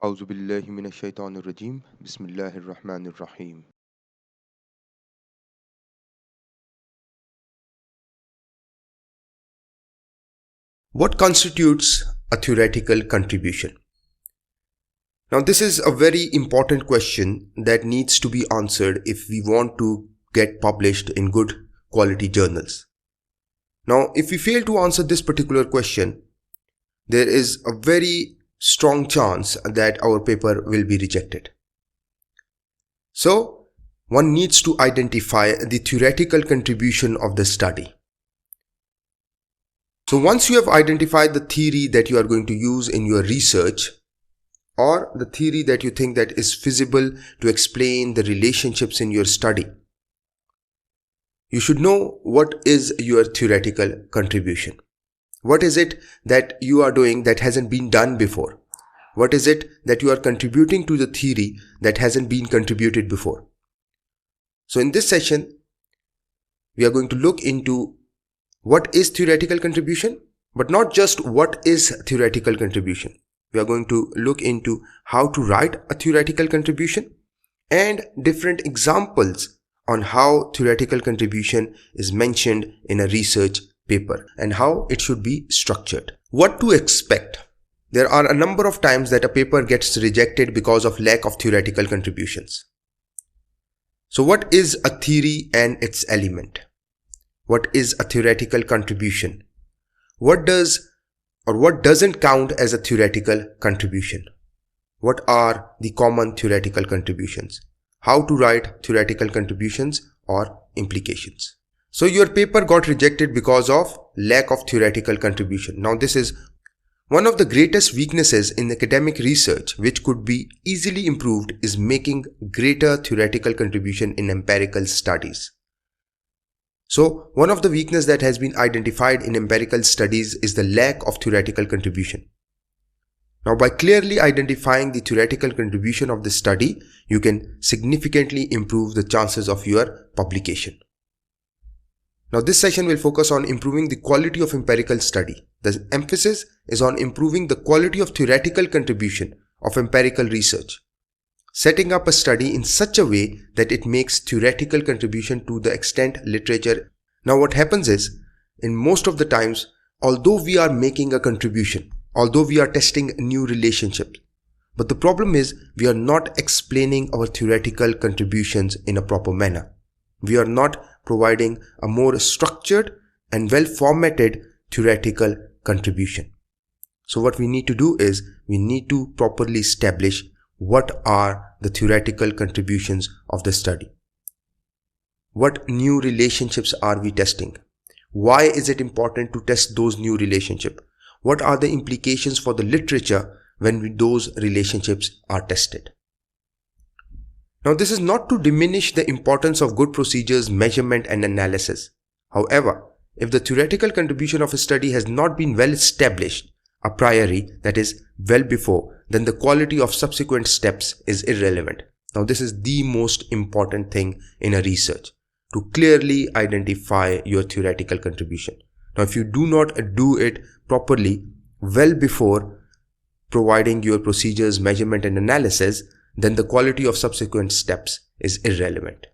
أعوذ بالله من الشيطان الرجيم بسم الله الرحمن الرحيم. What constitutes a theoretical contribution? Now, this is a very important question that needs to be answered if we want to get published in good quality journals. Now, if we fail to answer this particular question, there is a very strong chance that our paper will be rejected. So, one needs to identify the theoretical contribution of the study. So once you have identified the theory that you are going to use in your research, or the theory that you think that is feasible to explain the relationships in your study, you should know what is your theoretical contribution. What is it that you are doing that hasn't been done before? What is it that you are contributing to the theory that hasn't been contributed before? So in this session, we are going to look into what is theoretical contribution, but not just what is theoretical contribution. We are going to look into how to write a theoretical contribution and different examples on how theoretical contribution is mentioned in a research paper and how it should be structured. What to expect? There are a number of times that a paper gets rejected because of lack of theoretical contributions. So what is a theory and its element? What is a theoretical contribution? What does or what doesn't count as a theoretical contribution? What are the common theoretical contributions? How to write theoretical contributions or implications? So your paper got rejected because of lack of theoretical contribution. Now this is one of the greatest weaknesses in academic research, which could be easily improved, is making greater theoretical contribution in empirical studies. So one of the weaknesses that has been identified in empirical studies is the lack of theoretical contribution. Now, by clearly identifying the theoretical contribution of the study, you can significantly improve the chances of your publication. Now, this session will focus on improving the quality of empirical study. The emphasis is on improving the quality of theoretical contribution of empirical research, setting up a study in such a way that it makes theoretical contribution to the extent literature. Now what happens is, in most of the times, although we are making a contribution, although we are testing new relationships, but the problem is we are not explaining our theoretical contributions in a proper manner. We are not providing a more structured and well-formatted theoretical contribution. So what we need to do is, we need to properly establish what are the theoretical contributions of the study. What new relationships are we testing? Why is it important to test those new relationships? What are the implications for the literature when those relationships are tested? Now, this is not to diminish the importance of good procedures, measurement and analysis. However, if the theoretical contribution of a study has not been well established a priori, that is, well before, then the quality of subsequent steps is irrelevant. Now, this is the most important thing in a research, to clearly identify your theoretical contribution. Now, if you do not do it properly well before providing your procedures, measurement and analysis, then the quality of subsequent steps is irrelevant.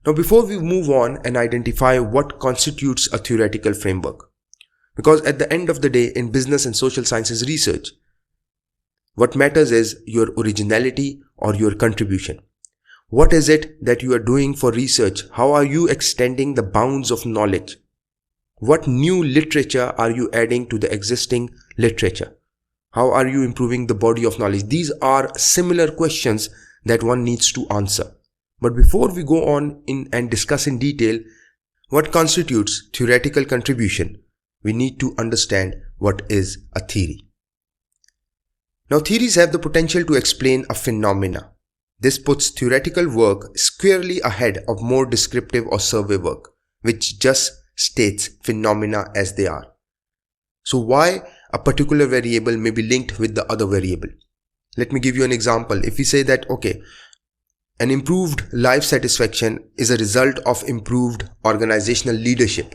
Now, before we move on and identify what constitutes a theoretical framework, because at the end of the day, in business and social sciences research, what matters is your originality or your contribution. What is it that you are doing for research? How are you extending the bounds of knowledge? What new literature are you adding to the existing literature? How are you improving the body of knowledge? These are similar questions that one needs to answer. But before we go on and discuss in detail what constitutes theoretical contribution, we need to understand what is a theory. Now, theories have the potential to explain a phenomena. This puts theoretical work squarely ahead of more descriptive or survey work, which just states phenomena as they are. So why a particular variable may be linked with the other variable? Let me give you an example. If we say that, okay, an improved life satisfaction is a result of improved organizational leadership,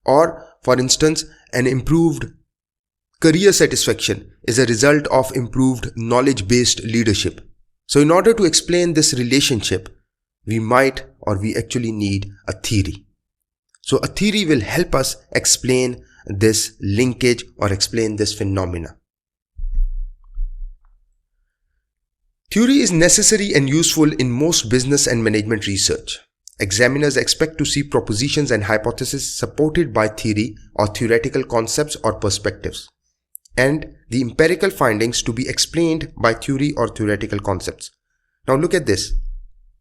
or for instance, an improved career satisfaction is a result of improved knowledge-based leadership. So in order to explain this relationship, we actually need a theory. So a theory will help us explain this linkage or explain this phenomena. Theory is necessary and useful in most business and management research. Examiners expect to see propositions and hypotheses supported by theory or theoretical concepts or perspectives, and the empirical findings to be explained by theory or theoretical concepts. Now look at this.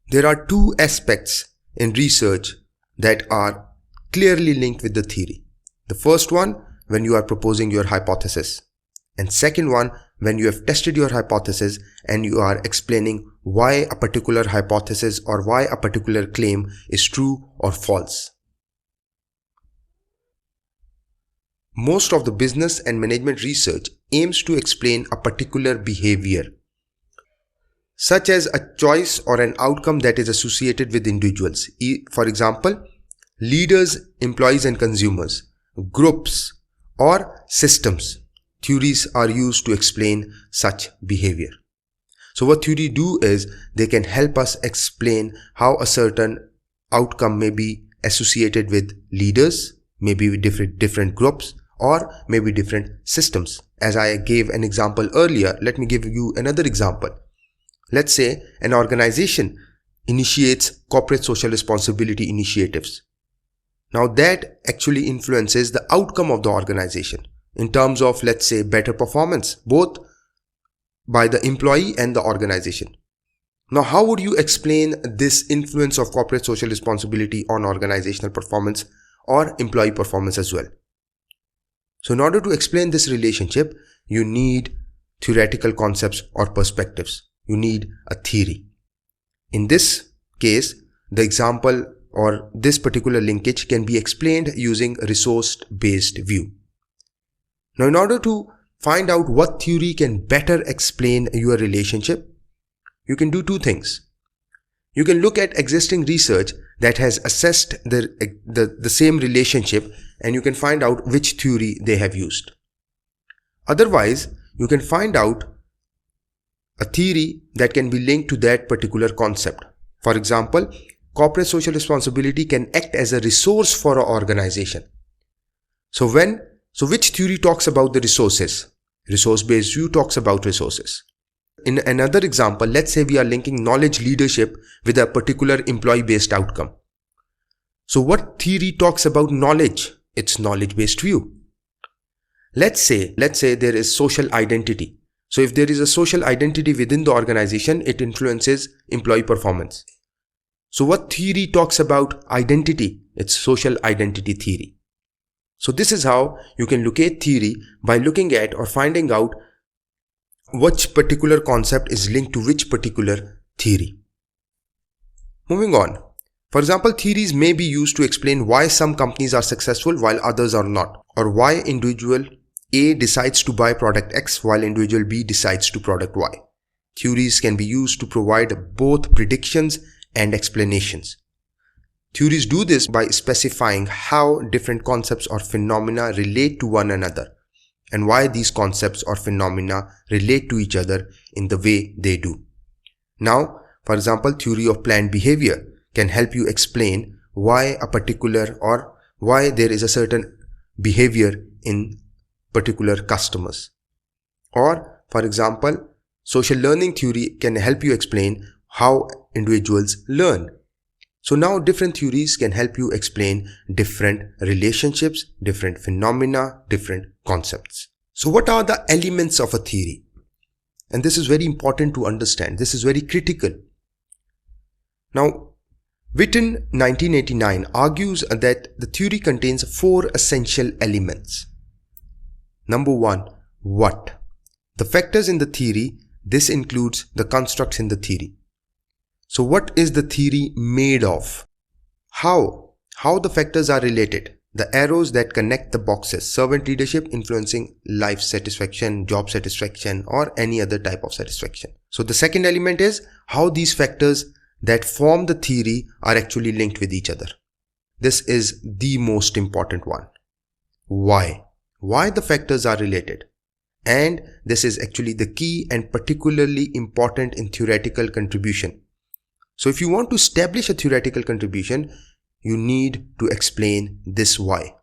There are two aspects in research that are clearly linked with the theory. The first one, when you are proposing your hypothesis, and second one, when you have tested your hypothesis and you are explaining why a particular hypothesis or why a particular claim is true or false. Most of the business and management research aims to explain a particular behavior, such as a choice or an outcome that is associated with individuals. For example, leaders, employees and consumers, groups or systems. Theories are used to explain such behavior. So what theory do is they can help us explain how a certain outcome may be associated with leaders, maybe with different groups, or maybe different systems. As I gave an example earlier, let me give you another example. Let's say an organization initiates corporate social responsibility initiatives. Now that actually influences the outcome of the organization in terms of, let's say, better performance, both by the employee and the organization. Now, how would you explain this influence of corporate social responsibility on organizational performance or employee performance as well? So in order to explain this relationship, you need theoretical concepts or perspectives. You need a theory. In this case, the example or this particular linkage can be explained using a resource-based view. Now, in order to find out what theory can better explain your relationship, you can do two things. You can look at existing research that has assessed the same relationship, and you can find out which theory they have used. Otherwise, you can find out a theory that can be linked to that particular concept. For example, corporate social responsibility can act as a resource for an organization. So which theory talks about the resources? Resource-based view talks about resources. In another example, let's say we are linking knowledge leadership with a particular employee-based outcome. So what theory talks about knowledge? It's knowledge-based view. Let's say there is social identity. So if there is a social identity within the organization, it influences employee performance. So what theory talks about identity? It's social identity theory. So this is how you can locate theory, by looking at or finding out which particular concept is linked to which particular theory. Moving on. For example, theories may be used to explain why some companies are successful while others are not, or why individual A decides to buy product X while individual B decides to product Y. Theories can be used to provide both predictions and explanations. Theories do this by specifying how different concepts or phenomena relate to one another and why these concepts or phenomena relate to each other in the way they do. Now, for example, theory of planned behavior can help you explain why a particular or why there is a certain behavior in particular customers. Or, for example, social learning theory can help you explain how individuals learn. So now different theories can help you explain different relationships, different phenomena, different concepts. So what are the elements of a theory? And this is very important to understand. This is very critical. Now, Witten 1989 argues that the theory contains 4 essential elements. Number 1, what? The factors in the theory. This includes the constructs in the theory. So what is the theory made of? How the factors are related. The arrows that connect the boxes. Servant leadership influencing life satisfaction, job satisfaction, or any other type of satisfaction. So the second element is how these factors that form the theory are actually linked with each other. This is the most important one. Why the factors are related. And this is actually the key and particularly important in theoretical contribution. So if you want to establish a theoretical contribution, you need to explain this why.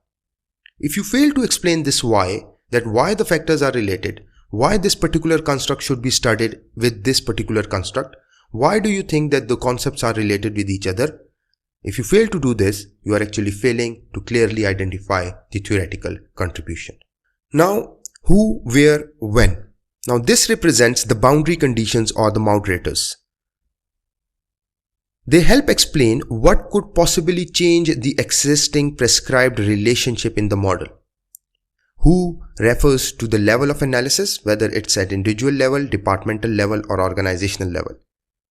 If you fail to explain this why, that why the factors are related, why this particular construct should be studied with this particular construct, why do you think that the concepts are related with each other? If you fail to do this, you are actually failing to clearly identify the theoretical contribution. Now, who, where, when. Now this represents the boundary conditions or the moderators. They help explain what could possibly change the existing prescribed relationship in the model. Who refers to the level of analysis, whether it's at individual level, departmental level, or organizational level,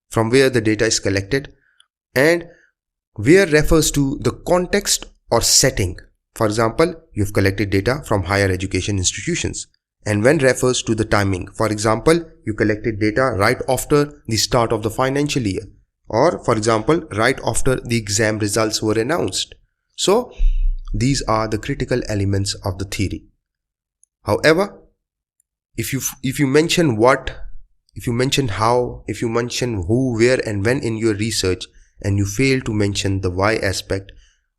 from where the data is collected. And where refers to the context or setting. For example, you've collected data from higher education institutions. And when refers to the timing. For example, you collected data right after the start of the financial year. Or, for example, right after the exam results were announced. So, these are the critical elements of the theory. However, if you mention what, if you mention how, if you mention who, where, and when in your research, and you fail to mention the why aspect,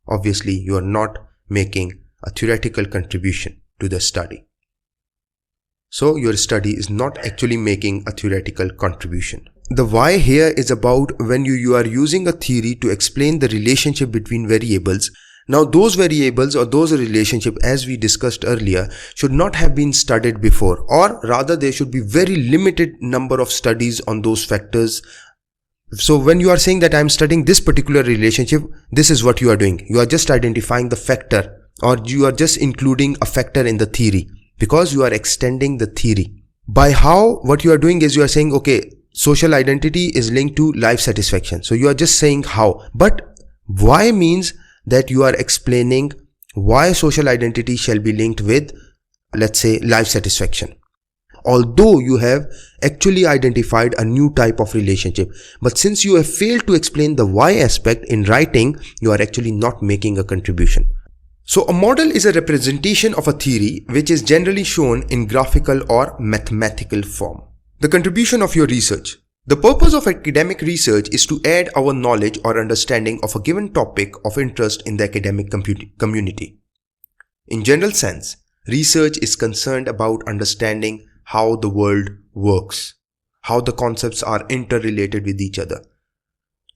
obviously you are not making a theoretical contribution to the study. So your study is not actually making a theoretical contribution. The why here is about when you are using a theory to explain the relationship between variables. Now those variables or those relationship, as we discussed earlier, should not have been studied before, or rather there should be very limited number of studies on those factors. So when you are saying that I am studying this particular relationship, this is what you are doing. You are just identifying the factor, or you are just including a factor in the theory, because you are extending the theory. By how, what you are doing is you are saying, okay, social identity is linked to life satisfaction. So you are just saying how. But why means that you are explaining why social identity shall be linked with, let's say, life satisfaction. Although you have actually identified a new type of relationship, but since you have failed to explain the why aspect in writing, you are actually not making a contribution. So a model is a representation of a theory which is generally shown in graphical or mathematical form. The contribution of your research. The purpose of academic research is to add our knowledge or understanding of a given topic of interest in the academic community. In general sense, research is concerned about understanding how the world works, how the concepts are interrelated with each other.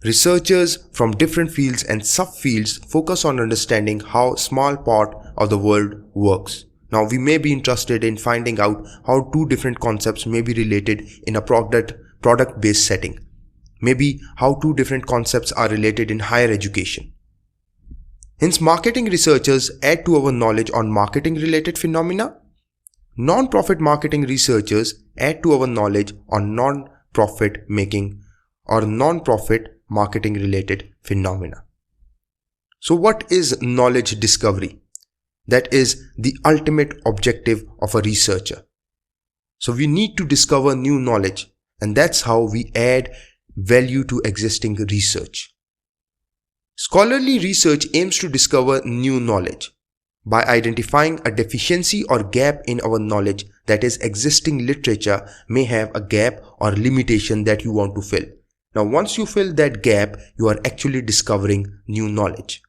Researchers from different fields and subfields focus on understanding how a small part of the world works. Now we may be interested in finding out how two different concepts may be related in a product-based setting. Maybe how two different concepts are related in higher education. Hence, marketing researchers add to our knowledge on marketing-related phenomena. Non-profit marketing researchers add to our knowledge on non-profit making or non-profit marketing related phenomena. So what is knowledge discovery? That is the ultimate objective of a researcher. So we need to discover new knowledge, and that's how we add value to existing research. Scholarly research aims to discover new knowledge by identifying a deficiency or gap in our knowledge, that is, existing literature may have a gap or limitation that you want to fill. Now once you fill that gap, you are actually discovering new knowledge.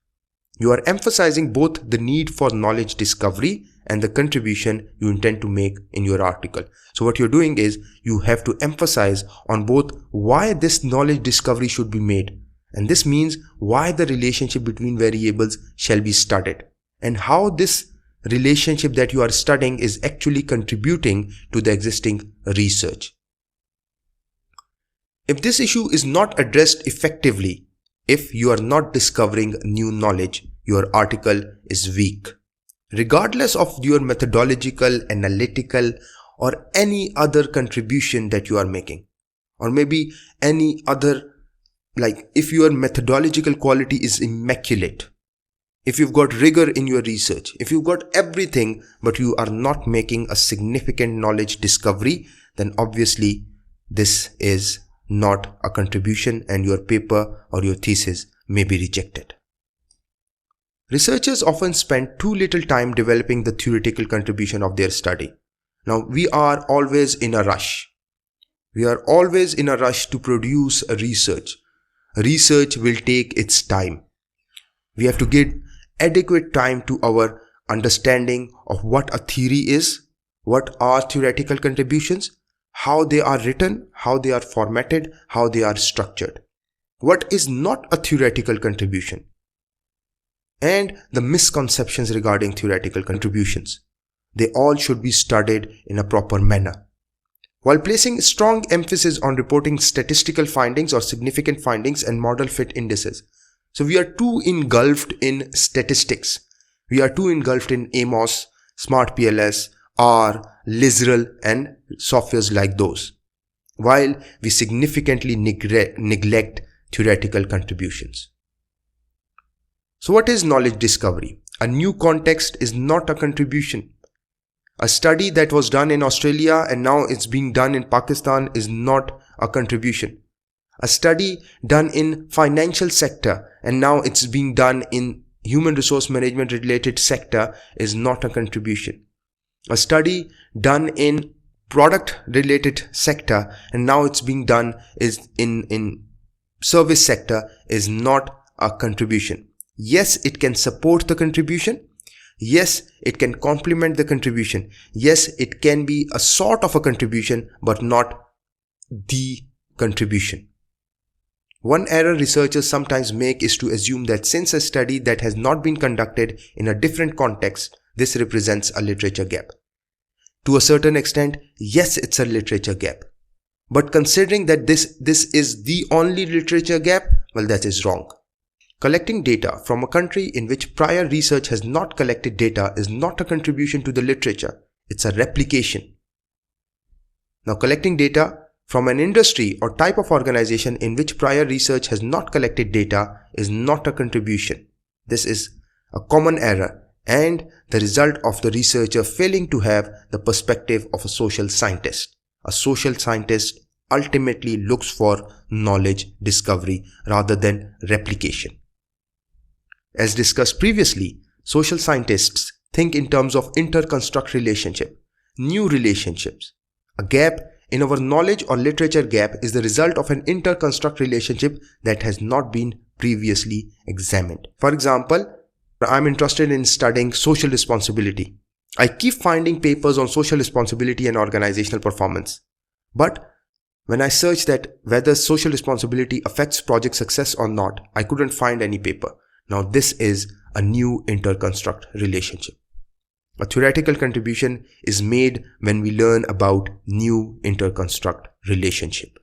You are emphasizing both the need for knowledge discovery and the contribution you intend to make in your article. So what you're doing is you have to emphasize on both why this knowledge discovery should be made, and this means why the relationship between variables shall be studied, and how this relationship that you are studying is actually contributing to the existing research. If this issue is not addressed effectively, if you are not discovering new knowledge, your article is weak. Regardless of your methodological, analytical, or any other contribution that you are making, or maybe any other, like if your methodological quality is immaculate, if you've got rigor in your research, if you've got everything, but you are not making a significant knowledge discovery, then obviously this is not a contribution and your paper or your thesis may be rejected. Researchers often spend too little time developing the theoretical contribution of their study. Now, we are always in a rush. We are always in a rush to produce a research. Research will take its time. We have to give adequate time to our understanding of what a theory is, what are theoretical contributions, how they are written, how they are formatted, how they are structured. What is not a theoretical contribution, and the misconceptions regarding theoretical contributions. They all should be studied in a proper manner, while placing strong emphasis on reporting statistical findings or significant findings and model fit indices. So we are too engulfed in statistics. We are too engulfed in Amos, SmartPLS, R, Lizral and softwares like those, while we significantly neglect theoretical contributions. So what is knowledge discovery? A new context is not a contribution. A study that was done in Australia and now it's being done in Pakistan is not a contribution. A study done in financial sector and now it's being done in human resource management related sector is not a contribution. A study done in product related sector and now it's being done is in service sector is not a contribution. Yes, it can support the contribution. Yes, it can complement the contribution. Yes, it can be a sort of a contribution, but not the contribution. One error researchers sometimes make is to assume that since a study that has not been conducted in a different context, this represents a literature gap. To a certain extent, yes, it's a literature gap. But considering that this is the only literature gap, well, that is wrong. Collecting data from a country in which prior research has not collected data is not a contribution to the literature. It's a replication. Now, collecting data from an industry or type of organization in which prior research has not collected data is not a contribution. This is a common error and the result of the researcher failing to have the perspective of a social scientist. A social scientist ultimately looks for knowledge discovery rather than replication. As discussed previously, social scientists think in terms of inter-construct relationship, new relationships. A gap in our knowledge or literature gap is the result of an inter-construct relationship that has not been previously examined. For example, I'm interested in studying social responsibility. I keep finding papers on social responsibility and organizational performance. But when I search that whether social responsibility affects project success or not, I couldn't find any paper. Now this is a new inter-construct relationship. A theoretical contribution is made when we learn about new inter-construct relationship.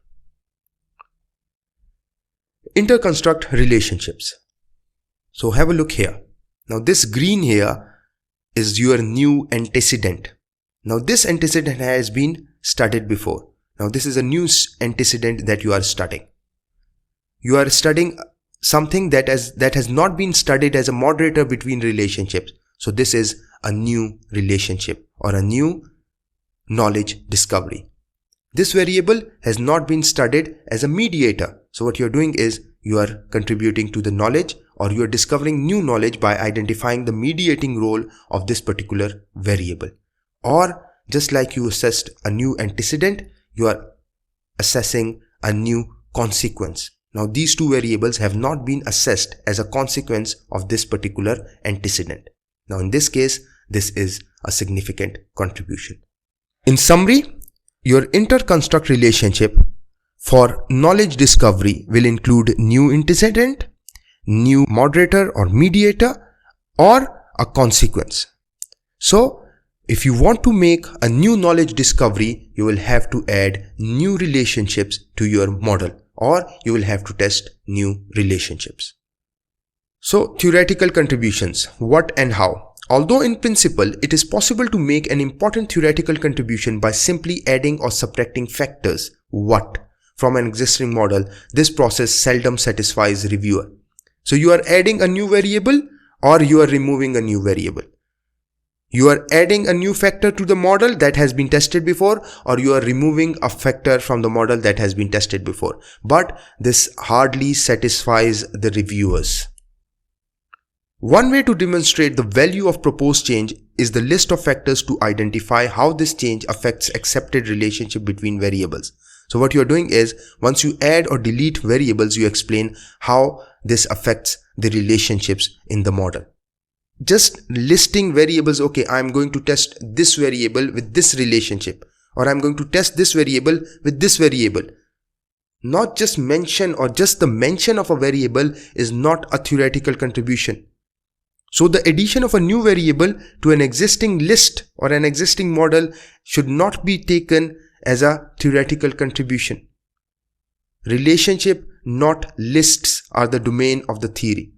Inter-construct relationships. So have a look here. Now this green here is your new antecedent. Now this antecedent has been studied before. Now this is a new antecedent that you are studying. You are studying something that has not been studied as a moderator between relationships. So this is a new relationship or a new knowledge discovery. This variable has not been studied as a mediator. So what you're doing is you are contributing to the knowledge, or you are discovering new knowledge by identifying the mediating role of this particular variable. Or just like you assessed a new antecedent, you are assessing a new consequence. Now these two variables have not been assessed as a consequence of this particular antecedent. Now in this case, this is a significant contribution. In summary, your inter-construct relationship for knowledge discovery will include new antecedent, new moderator or mediator, or a consequence. So if you want to make a new knowledge discovery, you will have to add new relationships to your model, or you will have to test new relationships. So theoretical contributions, what and how? Although in principle, it is possible to make an important theoretical contribution by simply adding or subtracting factors, what, from an existing model, this process seldom satisfies reviewer. So you are adding a new variable or you are removing a new variable. You are adding a new factor to the model that has been tested before, or you are removing a factor from the model that has been tested before. But this hardly satisfies the reviewers. One way to demonstrate the value of proposed change is the list of factors to identify how this change affects accepted relationship between variables. So what you're doing is, once you add or delete variables, you explain how this affects the relationships in the model. Just listing variables, okay, I'm going to test this variable with this relationship, or I'm going to test this variable with this variable. Not just mention, or just the mention of a variable is not a theoretical contribution. So the addition of a new variable to an existing list or an existing model should not be taken as a theoretical contribution. Relationship, not lists, are the domain of the theory.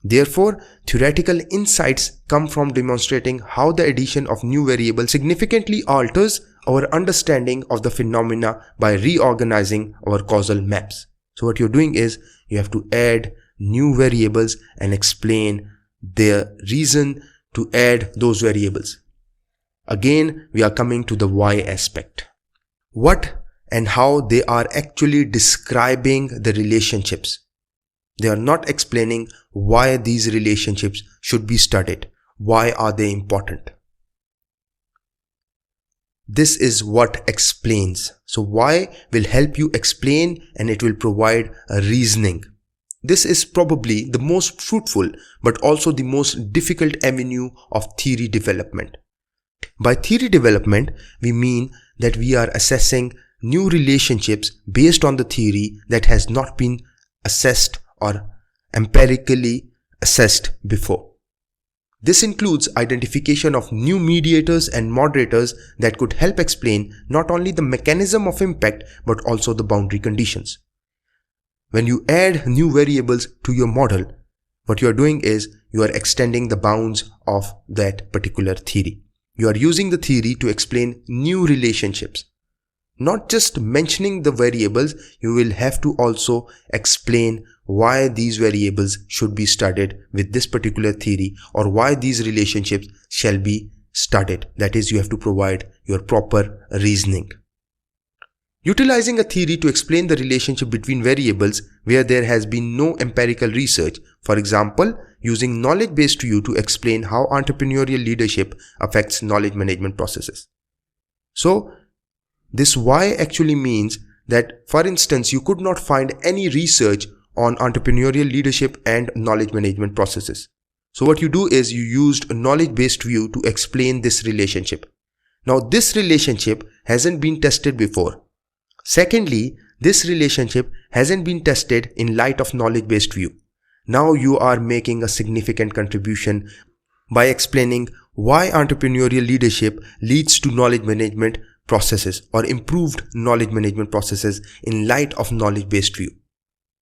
Therefore, theoretical insights come from demonstrating how the addition of new variables significantly alters our understanding of the phenomena by reorganizing our causal maps. So what you're doing is, you have to add new variables and explain the reason to add those variables. Again, we are coming to the why aspect. What and how they are actually describing the relationships. They are not explaining why these relationships should be studied. Why are they important? This is what explains. So why will help you explain, and it will provide a reasoning. This is probably the most fruitful but also the most difficult avenue of theory development. By theory development, we mean that we are assessing new relationships based on the theory that has not been assessed or empirically assessed before. This includes identification of new mediators and moderators that could help explain not only the mechanism of impact but also the boundary conditions. When you add new variables to your model, what you are doing is, you are extending the bounds of that particular theory. You are using the theory to explain new relationships. Not just mentioning the variables, you will have to also explain why these variables should be studied with this particular theory, or why these relationships shall be studied. That is, you have to provide your proper reasoning. Utilizing a theory to explain the relationship between variables where there has been no empirical research. For example, using knowledge-based view to explain how entrepreneurial leadership affects knowledge management processes. So, this why actually means that, for instance, you could not find any research on entrepreneurial leadership and knowledge management processes. So what you do is, you used a knowledge-based view to explain this relationship. Now this relationship hasn't been tested before. Secondly, this relationship hasn't been tested in light of knowledge-based view. Now you are making a significant contribution by explaining why entrepreneurial leadership leads to knowledge management processes or improved knowledge management processes in light of knowledge-based view.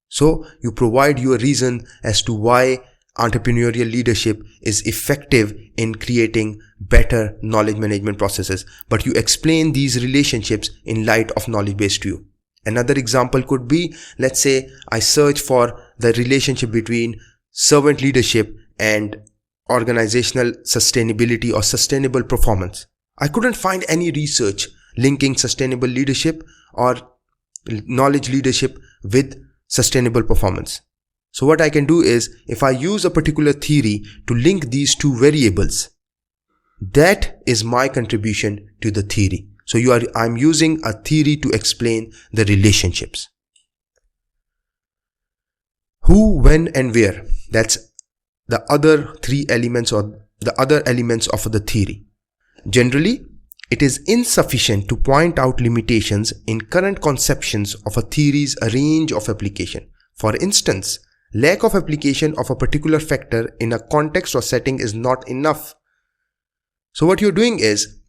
So you provide your reason as to why entrepreneurial leadership is effective in creating better knowledge management processes, but you explain these relationships in light of knowledge-based view. Another example could be, let's say I search for the relationship between servant leadership and organizational sustainability or sustainable performance. I couldn't find any research linking sustainable leadership or knowledge leadership with sustainable performance. So what I can do is, if I use a particular theory to link these two variables, that is my contribution to the theory. So I'm using a theory to explain the relationships. Who, when, and where. That's the other three elements or the other elements of the theory. Generally, it is insufficient to point out limitations in current conceptions of a theory's range of application. For instance, lack of application of a particular factor in a context or setting is not enough. So what you're doing is,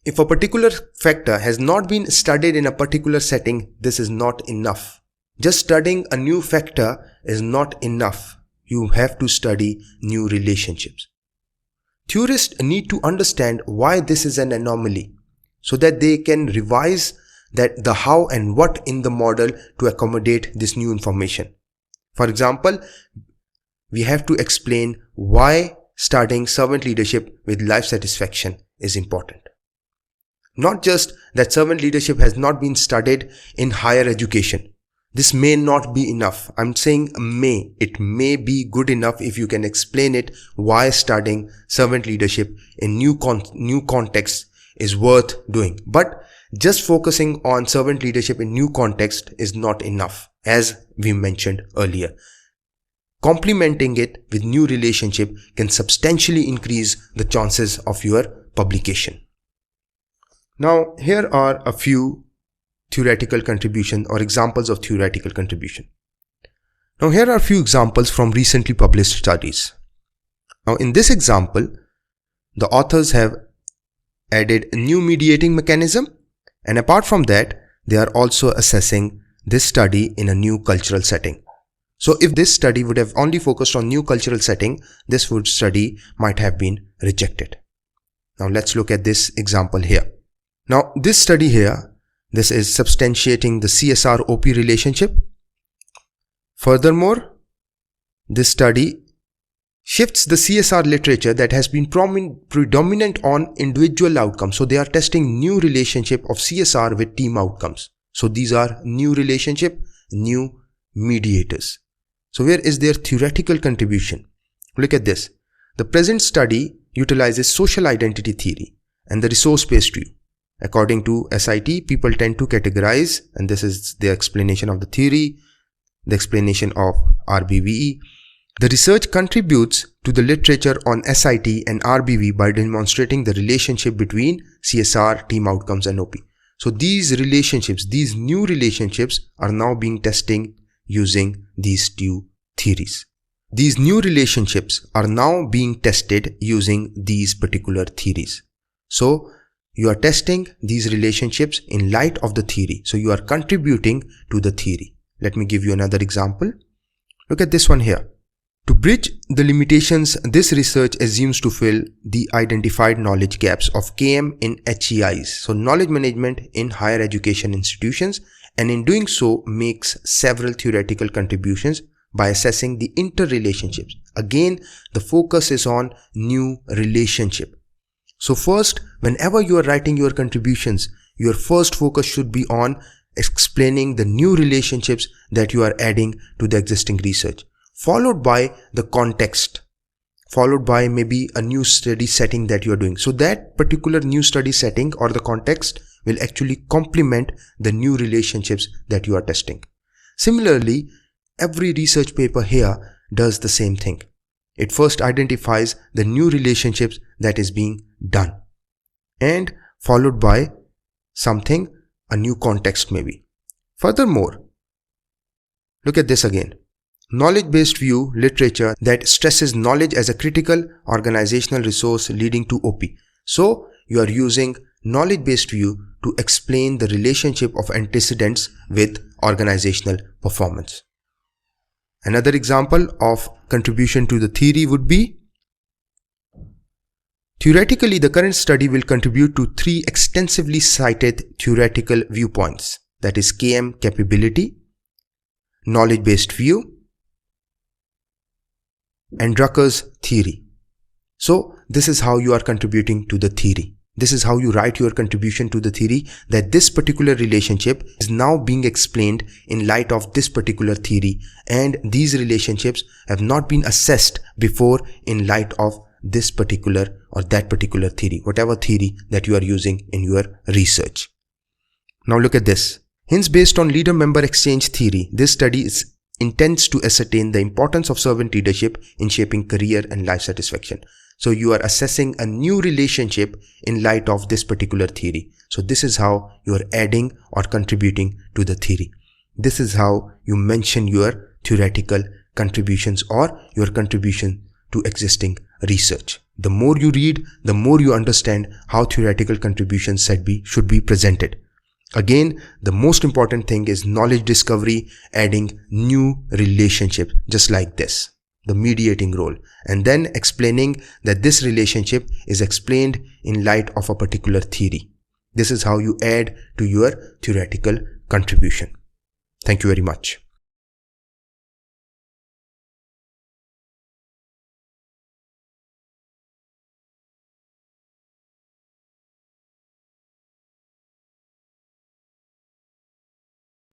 if a particular factor has not been studied in a particular setting, this is not enough. Just studying a new factor is not enough. You have to study new relationships. Theorists need to understand why this is an anomaly, so that they can revise the how and what in the model to accommodate this new information. For example, we have to explain why studying servant leadership with life satisfaction is important. Not just that servant leadership has not been studied in higher education. This may not be enough. I'm saying may. It may be good enough if you can explain it why studying servant leadership in new context is worth doing. But just focusing on servant leadership in new context is not enough, as we mentioned earlier. Complementing it with new relationship can substantially increase the chances of your publication. Now, here are a few theoretical contribution or examples of theoretical contribution. Now, here are a few examples from recently published studies. Now, in this example, the authors have added a new mediating mechanism, and apart from that, they are also assessing this study in a new cultural setting. So if this study would have only focused on new cultural setting, this study might have been rejected. Now let's look at this example here. Now this study here, this is substantiating the CSR-OP relationship. Furthermore, this study shifts the CSR literature that has been predominant on individual outcomes. So they are testing new relationship of CSR with team outcomes. So these are new relationship, new mediators. So where is their theoretical contribution? Look at this. The present study utilizes social identity theory and the resource-based view. According to SIT, people tend to categorize, and this is the explanation of the theory, the explanation of RBVE. The research contributes to the literature on SIT and RBV by demonstrating the relationship between CSR, team outcomes, and OP. So these relationships, these new relationships are now being tested using these two theories. These new relationships are now being tested using these particular theories. So you are testing these relationships in light of the theory. So you are contributing to the theory. Let me give you another example. Look at this one here. To bridge the limitations, this research assumes to fill the identified knowledge gaps of KM in HEIs, so knowledge management in higher education institutions, and in doing so makes several theoretical contributions by assessing the interrelationships. Again, the focus is on new relationship. So first, whenever you are writing your contributions, your first focus should be on explaining the new relationships that you are adding to the existing research, followed by the context, followed by maybe a new study setting that you are doing. So that particular new study setting or the context will actually complement the new relationships that you are testing. Similarly, every research paper here does the same thing. It first identifies the new relationships that is being done and followed by something, a new context maybe. Furthermore, look at this again. Knowledge-based view literature that stresses knowledge as a critical organizational resource leading to OP. So you are using knowledge-based view to explain the relationship of antecedents with organizational performance. Another example of contribution to the theory would be, theoretically, the current study will contribute to 3 extensively cited theoretical viewpoints, that is KM capability, knowledge-based view, and Drucker's theory. So this is how you are contributing to the theory. This is how you write your contribution to the theory, that this particular relationship is now being explained in light of this particular theory, and these relationships have not been assessed before in light of this particular or that particular theory, whatever theory that you are using in your research. Now look at this. Hence, based on leader-member exchange theory, this study intends to ascertain the importance of servant leadership in shaping career and life satisfaction. So you are assessing a new relationship in light of this particular theory. So this is how you are adding or contributing to the theory. This is how you mention your theoretical contributions or your contribution to existing research. The more you read, the more you understand how theoretical contributions should be presented. Again, the most important thing is knowledge discovery, adding new relationship, just like this, the mediating role, and then explaining that this relationship is explained in light of a particular theory. This is how you add to your theoretical contribution. Thank you very much.